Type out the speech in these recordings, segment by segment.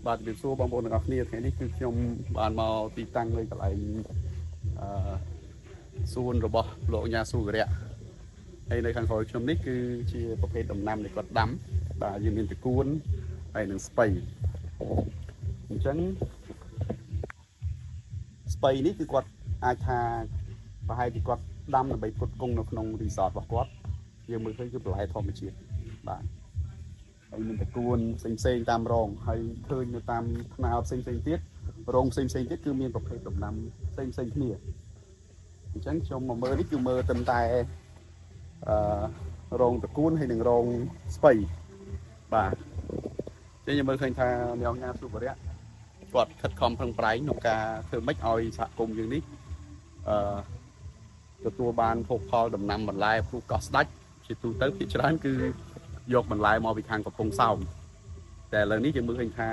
បាទជំរាបសួរបងប្អូនទាំងអស់គ្នាថ្ងៃនេះគឺខ្ញុំបានមកទីតាំងនៅកន្លែងសួនរបស់លោកញ៉ាស៊ូវរៈហើយនៅខាងក្រោយខ្ញុំនេះគឺជាប្រភេទដំណាំដែលគាត់ដាំបាទយើងមានតកួនហើយនឹងស្ពៃអញ្ចឹងស្ពៃនេះគឺគាត់អាចថាប្រហែលជាគាត់ដាំដើម្បីផ្គត់ផ្គង់នៅក្នុងរីសតរបស់គាត់យើងមើលឃើញគឺបន្លែធម្មជាតិបាទហើយមានតកួនផ្សេងៗតាមរងហើយឃើញនៅតាមថ្នាលផ្សេងៗទៀតរងផ្សេងៗទៀតគឺមានប្រភេទដំណាំផ្សេងៗគ្នាអញ្ចឹងខ្ញុំមកមើលនេះគឺមើលត្រឹមតែរងតកួនហើយនឹងរងស្ពៃបាទអញ្ចឹងខ្ញុំមើលឃើញថាអ្នកញ៉ាស៊ូវរៈគាត់ខិតខំប្រឹងប្រែងក្នុងការធ្វើម៉េចឲ្យសហគមន៍យើងនេះទទួលបានភោគផលដំណាំបន្លែព្រោះកោះស្ដាច់ជាទូទៅភាគច្រើនគឺយកបន្លែមកពីខាងកំពង់សោមតែឥឡូវនេះយើងមើលឃើញថា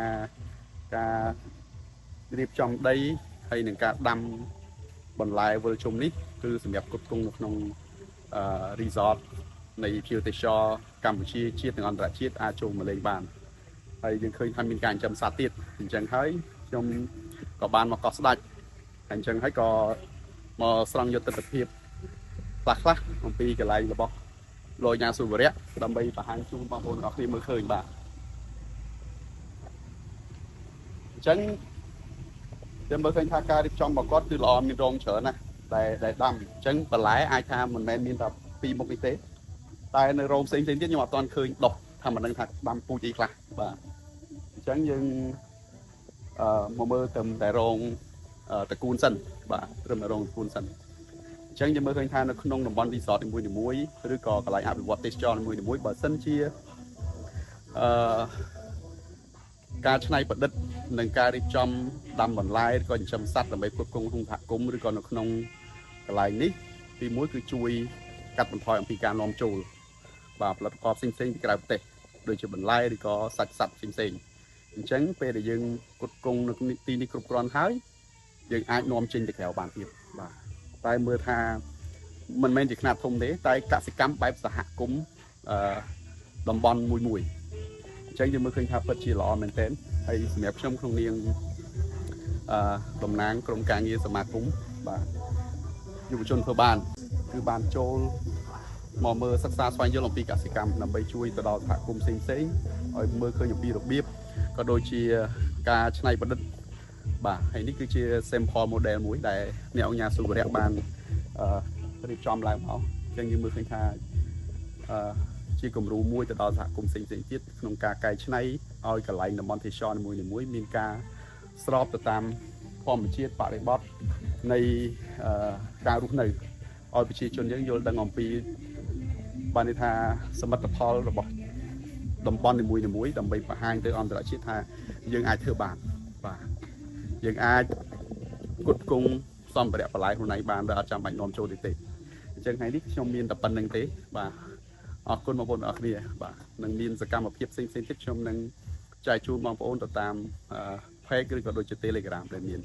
ការរៀបចំដីហើយនឹងការដាំបន្លែវិលជុំនេះគឺសម្រាប់គ្រប់គ្រងនៅក្នុងរីសតនៃភ្ញៀវទេសចរកម្ពុជាជាតិនិងអន្តរជាតិអាចចូលមកលេងបានហើយយើងឃើញថាមានការចិញ្ចឹមសត្វទៀតអញ្ចឹងហើយខ្ញុំក៏បានមកកោះស្ដាច់អញ្ចឹងហើយក៏មកស្រង់យកទស្សនវិជ្ជាខ្លះអំពីកន្លែងរបស់លោកញ៉ាស៊ូវរៈដើម្បីបង្ហាញជូនបងប្អូនទាំងអស់គ្នាមើលឃើញបាទអញ្ចឹងខ្ញុំមើលឃើញថាការរៀបចំរបស់គាត់គឺល្អមានរងច្រើនណាស់ដែលដាំអញ្ចឹងបន្លែអាចថាមិនមែនមានតែពីរមុខនេះទេតែនៅរោងផ្សេងៗទៀតខ្ញុំអត់ទាន់ឃើញដុះថាមិនដឹងថាដាំពូជអីខ្លះបាទអញ្ចឹងយើងមកមើលតែរោងតកួនសិនបាទត្រឹមតែរោងតកួនសិនអញ្ចឹងយើងមើលឃើញថានៅក្នុងតំបន់រីសតនីមួយៗឬក៏កន្លែងអភិវឌ្ឍទេសចរនីមួយៗបើសិនជាការច្នៃប្រឌិតនិងការរៀបចំដាំបន្លែឬក៏ចិញ្ចឹមសត្វដើម្បីផ្គត់ផ្គង់ក្នុងសហគមន៍ឬក៏នៅក្នុងកន្លែងនេះទីមួយគឺជួយកាត់បន្ថយអំពីការនាំចូលបាទផលិតផលផ្សេងៗពីក្រៅប្រទេសដូចជាបន្លែឬក៏សាច់សត្វផ្សេងៗអញ្ចឹងពេលដែលយើងផ្គត់ផ្គង់នៅទីនេះគ្រប់គ្រាន់ហើយយើងអាចនាំចេញទៅក្រៅបានទៀតបាទតែមើលថាមិនមែនជាខ្នាតធំទេតែកសិកម្មបែបសហគមន៍តំបន់មួយអញ្ចឹងយើងមើលឃើញថាពិតជាល្អមែនទែនហើយសម្រាប់ខ្ញុំក្នុងនាមតំណាងក្រុមការងារសមាគមបាទយុវជនធ្វើបានគឺបានចូលមកមើលសិក្សាស្វែងយល់អំពីកសិកម្មដើម្បីជួយទៅដល់សហគមន៍ផ្សេងៗឲ្យមើលឃើញអំពីរបៀបក៏ដូចជាការច្នៃប្រឌិតបាទហើយនេះគឺជា sample model មួយដែលអ្នកអង្គការស៊ូវរៈបានរៀបចំឡើងមកអញ្ចឹងយើងមើលឃើញថាជាគំរូមួយទៅដល់សហគមន៍ផ្សេងៗទៀតក្នុងការកែច្នៃឲ្យកន្លែងតំបន់ទេសចរនីមួយៗមានការស្របទៅតាមធម្មជាតិបរិបទនៃការរស់នៅឲ្យប្រជាជនយើងយល់ដឹងអំពីបានន័យថាសមិទ្ធផលរបស់តំបន់នីមួយៗដើម្បីបង្ហាញទៅអន្តរជាតិថាយើងអាចធ្វើបានបាទយើងអាចផ្គត់ផ្គង់សម្ភារៈបន្លែខ្លួនឯងបានដោយអត់ចាំបាច់នាំចូលទេអញ្ចឹងថ្ងៃនេះខ្ញុំមានតែប៉ុណ្្នឹងទេបាទអរគុណបងប្អូនទាំងអស់គ្នាបាទនឹងមានសកម្មភាពផ្សេងៗទៀតខ្ញុំនឹងចែកជូនបងប្អូនទៅតាម page ឬក៏ដូចជា Telegram ដែលមាន